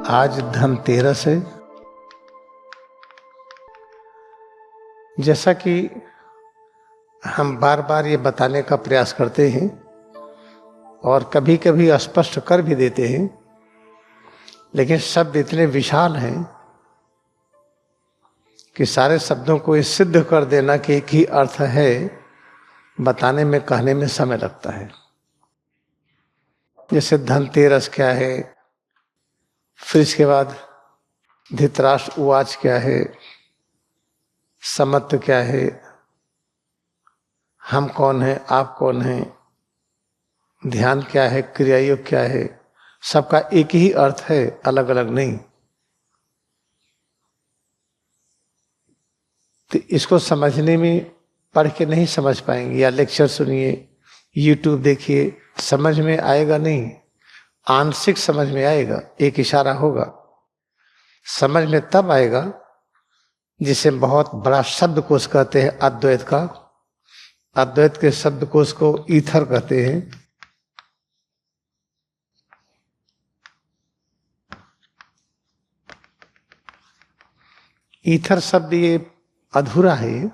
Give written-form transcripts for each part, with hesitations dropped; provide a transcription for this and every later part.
आज धनतेरस है। जैसा कि हम बार बार ये बताने का प्रयास करते हैं और कभी कभी स्पष्ट कर भी देते हैं, लेकिन शब्द इतने विशाल हैं कि सारे शब्दों को ये सिद्ध कर देना कि एक ही अर्थ है, बताने में कहने में समय लगता है। जैसे धनतेरस क्या है, फिर इसके बाद धृतराष्ट्र उवाच क्या है, समत्व क्या है, हम कौन है, आप कौन हैं, ध्यान क्या है, क्रियायोग क्या है, सबका एक ही अर्थ है, अलग अलग नहीं। तो इसको समझने में पढ़ के नहीं समझ पाएंगे, या लेक्चर सुनिए, यूट्यूब देखिए, समझ में आएगा नहीं। आंशिक समझ में आएगा, एक इशारा होगा। समझ में तब आएगा जिसे बहुत बड़ा शब्दकोश कहते हैं अद्वैत का। अद्वैत के शब्दकोश को ईथर कहते हैं। ईथर शब्द ये अधूरा है।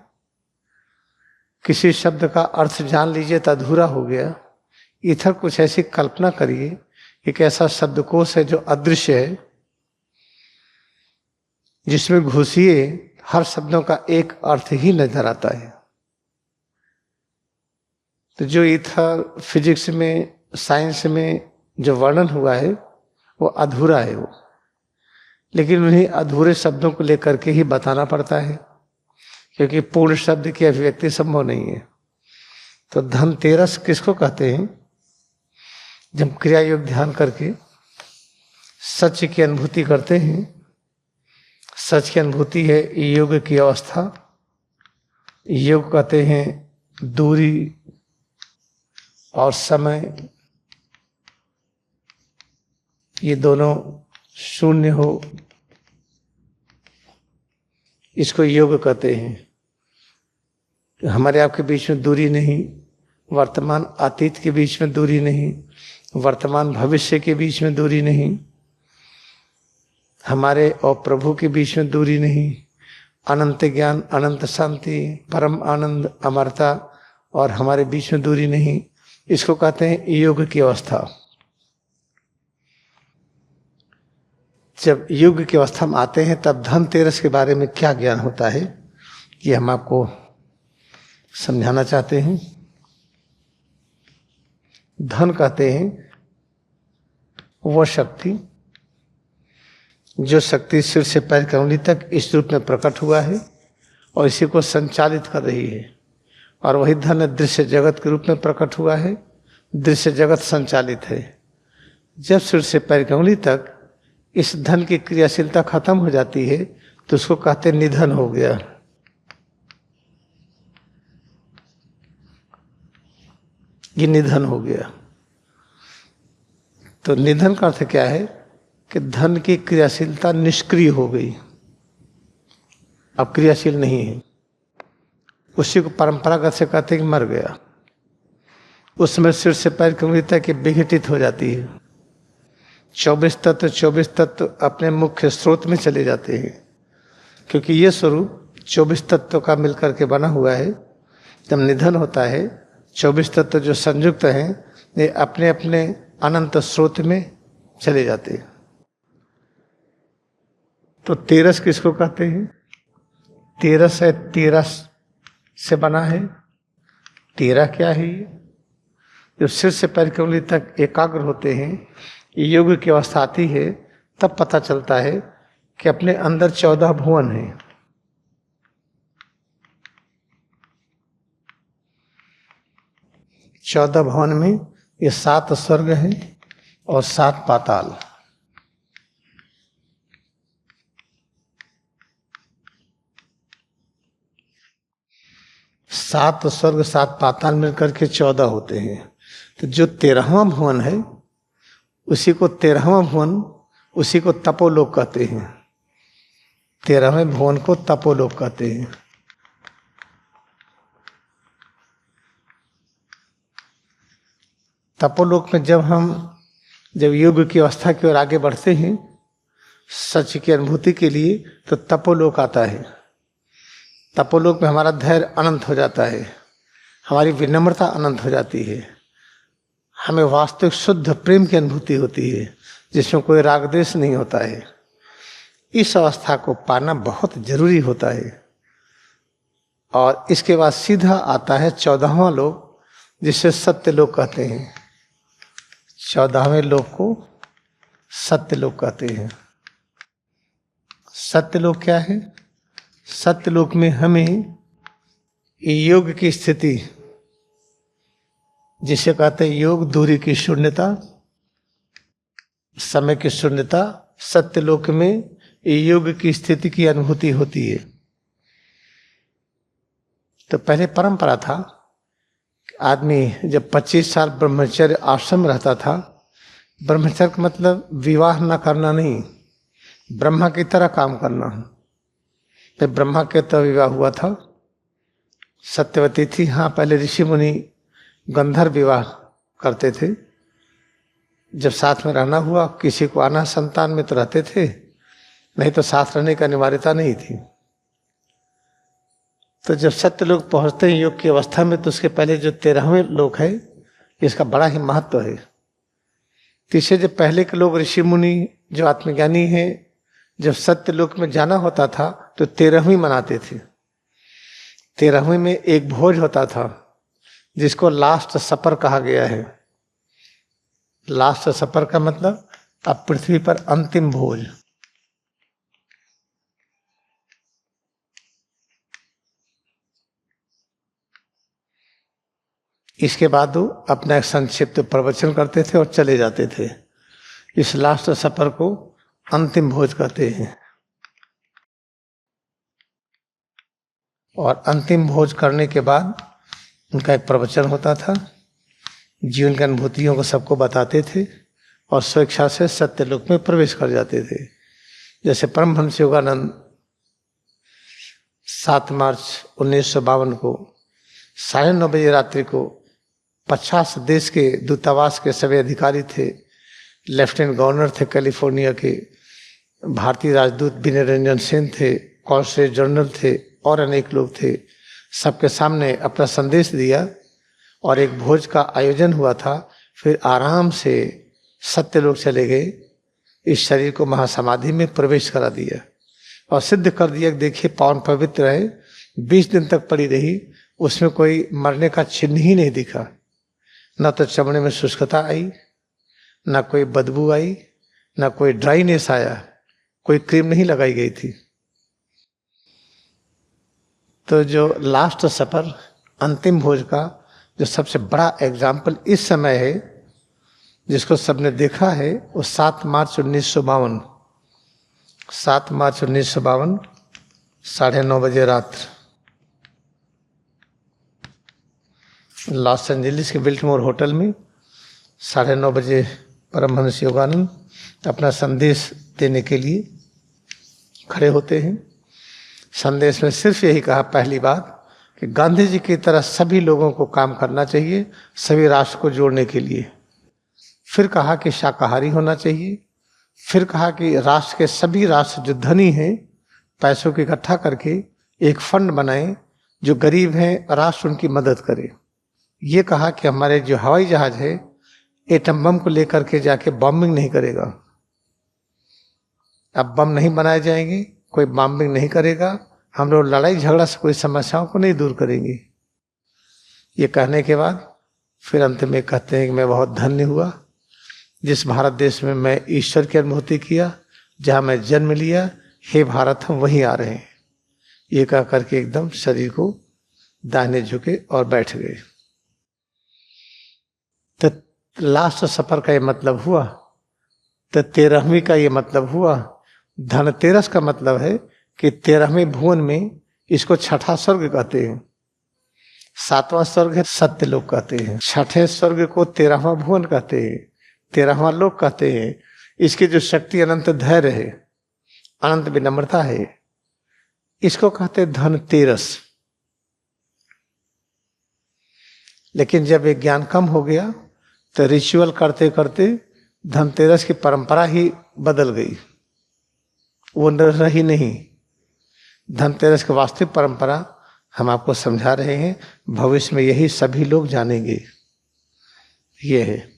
किसी शब्द का अर्थ जान लीजिए तो अधूरा हो गया। ईथर कुछ ऐसी कल्पना करिए, एक ऐसा शब्दकोश है जो अदृश्य है, जिसमें घुसिए हर शब्दों का एक अर्थ ही नजर आता है। तो जो ईथर फिजिक्स में, साइंस में जो वर्णन हुआ है वो अधूरा है वो, लेकिन उन्हीं अधूरे शब्दों को लेकर के ही बताना पड़ता है, क्योंकि पूर्ण शब्द की अभिव्यक्ति संभव नहीं है। तो धनतेरस किसको कहते हैं? जब क्रिया योग ध्यान करके सच की अनुभूति करते हैं। सच की अनुभूति है योग की अवस्था। योग कहते हैं दूरी और समय, ये दोनों शून्य हो, इसको योग कहते हैं। हमारे आपके बीच में दूरी नहीं, वर्तमान अतीत के बीच में दूरी नहीं, वर्तमान भविष्य के बीच में दूरी नहीं, हमारे और प्रभु के बीच में दूरी नहीं, अनंत ज्ञान, अनंत शांति, परम आनंद, अमरता और हमारे बीच में दूरी नहीं। इसको कहते हैं योग की अवस्था। जब योग की अवस्था में आते हैं तब धनतेरस के बारे में क्या ज्ञान होता है, ये हम आपको समझाना चाहते हैं। धन कहते हैं वह शक्ति जो शक्ति सिर से पैर की उंगली तक इस रूप में प्रकट हुआ है और इसी को संचालित कर रही है। और वही धन दृश्य जगत के रूप में प्रकट हुआ है। दृश्य जगत संचालित है। जब सिर से पैर की उंगली तक इस धन की क्रियाशीलता खत्म हो जाती है तो उसको कहते निधन हो गया। ये निधन हो गया। तो निधन का अर्थ क्या है कि धन की क्रियाशीलता निष्क्रिय हो गई, अब क्रियाशील नहीं है। उसी को परंपरागत से कहते हैं कि मर गया। उसमें सिर से पैर की उंगली तक विघटित हो जाती है। 24 तत्व अपने मुख्य स्रोत में चले जाते हैं, क्योंकि ये स्वरूप 24 तत्व का मिलकर के बना हुआ है। जब निधन होता है 24 तत्व जो संयुक्त हैं ये अपने अपने अनंत स्रोत में चले जाते हैं। तो तेरस किसको कहते हैं? तेरस है, तेरस से बना है। तेरह क्या है? ये जो सिर से पैर की उंगली तक एकाग्र होते हैं, योग की अवस्था आती है, तब पता चलता है कि अपने अंदर 14 भुवन हैं। चौदह भवन में ये 7 स्वर्ग हैं और 7 पाताल। सात स्वर्ग 7 पाताल मिलकर के 14 होते हैं। तो जो 13वां भुवन है उसी को 13वां भुवन, उसी को तपोलोक कहते हैं। 13वें भुवन को तपोलोक कहते हैं। तपोलोक में जब योग की अवस्था की ओर आगे बढ़ते हैं सच की अनुभूति के लिए, तो तपोलोक आता है। तपोलोक में हमारा धैर्य अनंत हो जाता है, हमारी विनम्रता अनंत हो जाती है, हमें वास्तविक शुद्ध प्रेम की अनुभूति होती है जिसमें कोई राग द्वेष नहीं होता है। इस अवस्था को पाना बहुत जरूरी होता है। और इसके बाद सीधा आता है 14वां लोक, जिसे सत्य लोक कहते हैं। 14वें लोक को सत्य लोक कहते हैं। सत्य लोक क्या है? सत्य लोक में हमें योग की स्थिति, जिसे कहते हैं योग, दूरी की शून्यता, समय की शून्यता, सत्य लोक में योग की स्थिति की अनुभूति होती है। तो पहले परंपरा था, आदमी जब 25 साल ब्रह्मचर्य आश्रम रहता था, ब्रह्मचर्य का मतलब विवाह न करना नहीं, ब्रह्मा की तरह काम करना। तो ब्रह्मा के तरह विवाह हुआ था, सत्यवती थी। हाँ, पहले ऋषि मुनि गंधर्व विवाह करते थे। जब साथ में रहना हुआ, किसी को आना संतान में तो रहते थे, नहीं तो साथ रहने की अनिवार्यता नहीं थी। तो जब सत्य लोग पहुंचते हैं योग की अवस्था में, तो उसके पहले जो 13वें लोक है, इसका बड़ा ही महत्व है। तीसरे जो पहले के लोग ऋषि मुनि जो आत्मज्ञानी हैं, जब सत्य लोक में जाना होता था तो 13वीं मनाते थे। 13वीं में एक भोज होता था जिसको लास्ट सपर कहा गया है। लास्ट सपर का मतलब अब पृथ्वी पर अंतिम भोज। इसके बाद वो अपना एक संक्षिप्त प्रवचन करते थे और चले जाते थे। इस लास्ट सफर को अंतिम भोज कहते हैं। और अंतिम भोज करने के बाद उनका एक प्रवचन होता था, जीवन की अनुभूतियों को सबको बताते थे और स्वेच्छा से सत्यलोक में प्रवेश कर जाते थे। जैसे परमहंस योगानंद 7 मार्च 1952 को 9:30 बजे रात्रि को 50 देश के दूतावास के सभी अधिकारी थे, लेफ्टिनेंट गवर्नर थे कैलिफोर्निया के, भारतीय राजदूत विनय रंजन सेन थे, कॉन्सुलेट जनरल थे और अनेक लोग थे। सबके सामने अपना संदेश दिया और एक भोज का आयोजन हुआ था। फिर आराम से सत्यलोक चले गए, इस शरीर को महासमाधि में प्रवेश करा दिया और सिद्ध कर दिया। देखिए, पावन पवित्र है, 20 दिन तक पड़ी रही, उसमें कोई मरने का चिन्ह ही नहीं दिखा। न तो चमड़े में शुष्कता आई, न कोई बदबू आई, न कोई ड्राइनेस आया, कोई क्रीम नहीं लगाई गई थी। तो जो लास्ट सफर अंतिम भोज का जो सबसे बड़ा एग्जाम्पल इस समय है, जिसको सबने देखा है, वो 7 मार्च 1952, 7 मार्च 1952 9:30 बजे रात लॉस एंजलिस के बिल्टमोर होटल में 9:30 बजे परमहंस योगानंद अपना संदेश देने के लिए खड़े होते हैं। संदेश में सिर्फ यही कहा, पहली बात, कि गांधी जी की तरह सभी लोगों को काम करना चाहिए, सभी राष्ट्र को जोड़ने के लिए। फिर कहा कि शाकाहारी होना चाहिए। फिर कहा कि राष्ट्र के सभी राष्ट्र जो धनी हैं, पैसों को इकट्ठा करके एक फंड बनाएं, जो गरीब हैं राष्ट्र उनकी मदद करे। ये कहा कि हमारे जो हवाई जहाज है, एटम बम को लेकर के जाके बॉम्बिंग नहीं करेगा। अब बम नहीं बनाए जाएंगे, कोई बॉम्बिंग नहीं करेगा, हम लोग लड़ाई झगड़ा से कोई समस्याओं को नहीं दूर करेंगे। ये कहने के बाद फिर अंत में कहते हैं कि मैं बहुत धन्य हुआ जिस भारत देश में मैं ईश्वर की अनुभूति किया, जहाँ मैं जन्म लिया। हे भारत, हम वहीं आ रहे हैं। ये कह करके एकदम शरीर को दाहिने झुके और बैठ गए। तो लास्ट सफर का ये मतलब हुआ। तो 13वीं का ये मतलब हुआ। धनतेरस का मतलब है कि 13वें भुवन में, इसको छठा स्वर्ग कहते हैं। 7वां स्वर्ग है सत्यलोक कहते हैं। छठे स्वर्ग को 13वां भुवन कहते हैं, 13वां लोक कहते हैं। इसकी जो शक्ति अनंत धैर्य है, अनंत विनम्रता है, इसको कहते हैं धनतेरस। लेकिन जब ये ज्ञान कम हो गया तो रिचुअल करते करते धनतेरस की परंपरा ही बदल गई। वो रही नहीं। धनतेरस की वास्तविक परंपरा हम आपको समझा रहे हैं, भविष्य में यही सभी लोग जानेंगे। ये है।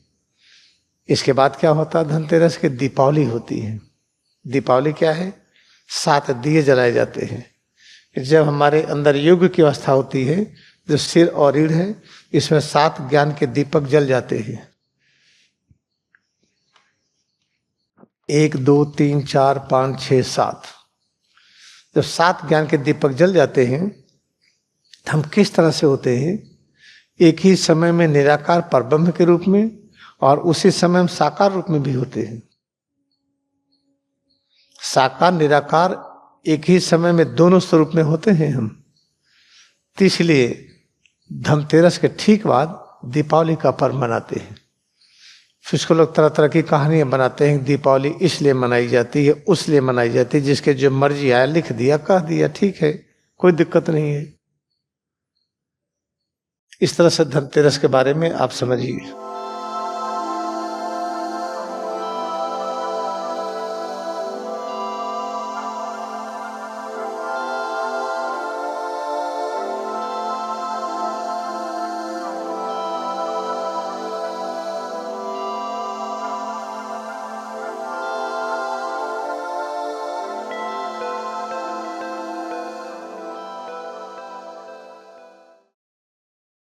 इसके बाद क्या होता है? धनतेरस की दीपावली होती है। दीपावली क्या है? 7 दिए जलाए जाते हैं। जब हमारे अंदर युग की अवस्था होती है, जो सिर और रीढ़ है, इसमें 7 ज्ञान के दीपक जल जाते हैं। 1 2 3 4 5 6 7। जब 7 ज्ञान के दीपक जल जाते हैं, हम किस तरह से होते हैं? एक ही समय में निराकार परब्रह्म के रूप में और उसी समय हम साकार रूप में भी होते हैं। साकार निराकार एक ही समय में दोनों स्वरूप में होते हैं हम। तो इसलिए धनतेरस के ठीक बाद दीपावली का पर्व मनाते हैं। फिर उसको लोग तरह तरह की कहानियां बनाते हैं। दीपावली इसलिए मनाई जाती है, उसलिए मनाई जाती है, जिसके जो मर्जी आया लिख दिया, कह दिया, ठीक है, कोई दिक्कत नहीं है। इस तरह से धनतेरस के बारे में आप समझिए।